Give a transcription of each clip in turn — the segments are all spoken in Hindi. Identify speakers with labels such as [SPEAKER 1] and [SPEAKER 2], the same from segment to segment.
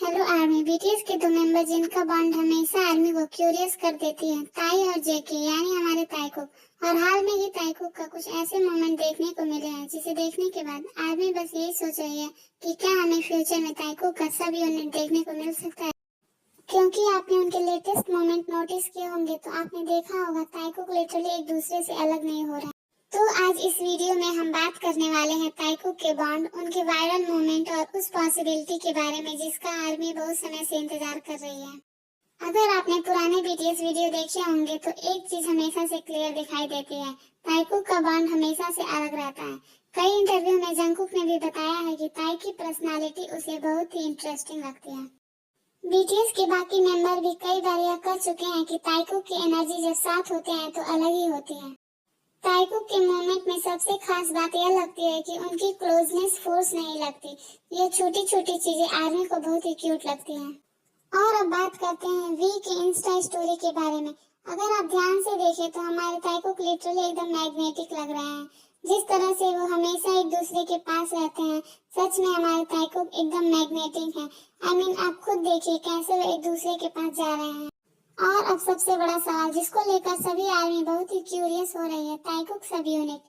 [SPEAKER 1] Hello army. बीटीएस के दो मेंबर जिनका बॉन्ड हमेशा आर्मी को क्यूरियस कर देती है, ताई और जेके यानी हमारे ताइकुक। और हाल में ही ताइकुक का कुछ ऐसे मोमेंट देखने को मिले हैं जिसे देखने के बाद आर्मी बस यही सोच रही है कि क्या हमें फ्यूचर में ताइकुक का सब यूनिट देखने को मिल सकता है। क्योंकि आपने उनके लेटेस्ट मोमेंट नोटिस किए होंगे तो आपने देखा होगा ताइकुक लिटरली एक दूसरे से अलग नहीं हो रहा है। तो आज इस वीडियो में हम बात करने वाले हैं ताइकुक के बॉन्ड, उनके वायरल मोमेंट और उस पॉसिबिलिटी के बारे में जिसका आर्मी बहुत समय से इंतजार कर रही है। अगर आपने पुराने बीटीएस वीडियो देखे होंगे तो एक चीज हमेशा से क्लियर दिखाई देती है, ताइकुक का बॉन्ड हमेशा से अलग रहता है। कई इंटरव्यू में जंगकुक ने भी बताया है कि ताई की पर्सनालिटी उसे बहुत ही इंटरेस्टिंग लगती है। बीटीएस के बाकी मेंबर भी कई बार यह कह चुके हैं कि ताइकुक की एनर्जी जब साथ होते हैं तो अलग ही होती है। ताइकुक के मोमेंट में सबसे खास बात यह लगती है कि उनकी क्लोजनेस फोर्स नहीं लगती। ये छोटी छोटी चीजें आर्मी को बहुत ही क्यूट लगती हैं। और अब बात करते हैं वी की इंस्टा स्टोरी के बारे में। अगर आप ध्यान से देखें तो हमारे ताइकुक लिटरली एकदम मैग्नेटिक लग रहे हैं। जिस तरह से वो हमेशा एक दूसरे के पास रहते हैं, सच में हमारे ताइकुक एकदम मैग्नेटिक हैं। आप खुद देखिए कैसे वो एक दूसरे के पास जा रहे हैं। और अब सबसे बड़ा सवाल जिसको लेकर सभी आर्मी बहुत ही क्यूरियस हो रही है, ताइकुक सब यूनिट।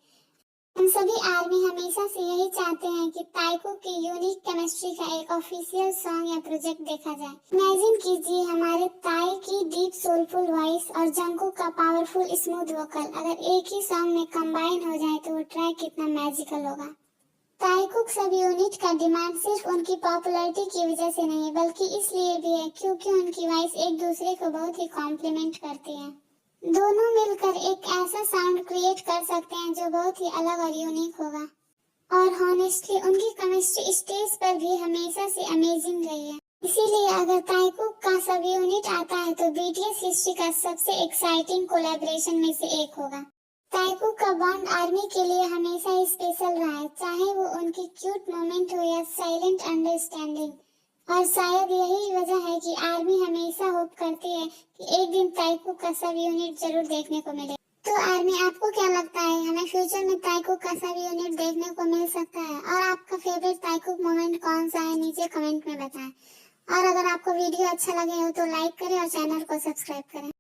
[SPEAKER 1] हम सभी आर्मी हमेशा से यही चाहते हैं कि ताइकुक की यूनिक केमिस्ट्री का एक ऑफिशियल सॉन्ग या प्रोजेक्ट देखा जाए। इमेजिन कीजिए हमारे ताई की डीप सोलफुल वॉइस और जंगकुक का पावरफुल स्मूथ वोकल अगर एक ही सॉन्ग में कंबाइन हो जाए तो वो ट्रैक कितना मैजिकल होगा। ताइकुक सब यूनिट का डिमांड सिर्फ उनकी पॉपुलैरिटी की वजह से नहीं बल्कि इसलिए भी है क्योंकि उनकी वॉइस एक दूसरे को बहुत ही कॉम्प्लीमेंट करती है। दोनों मिलकर एक ऐसा साउंड क्रिएट कर सकते हैं जो बहुत ही अलग और यूनिक होगा। और हॉनेस्टली उनकी केमिस्ट्री स्टेज पर भी हमेशा से अमेजिंग रही है। इसीलिए अगर ताइकुक का सब यूनिट आता है तो बीटीएस हिस्ट्री का सबसे एक्साइटिंग कोलैबोरेशन में से एक होगा। ताइकुक का बॉन्ड आर्मी के लिए हमेशा स्पेशल रहा है, चाहे वो उनकी क्यूट मोमेंट हो या साइलेंट अंडरस्टैंडिंग। और शायद यही वजह है कि आर्मी हमेशा होप करती है कि एक दिन ताइकुक का सब यूनिट जरूर देखने को मिले। तो आर्मी आपको क्या लगता है, हमें फ्यूचर में ताइकुक का सब यूनिट देखने को मिल सकता है? और आपका फेवरेट ताइकुक मोमेंट कौन सा है, नीचे कमेंट में बताएं। और अगर आपको वीडियो अच्छा लगे हो तो लाइक करें और चैनल को सब्सक्राइब करें।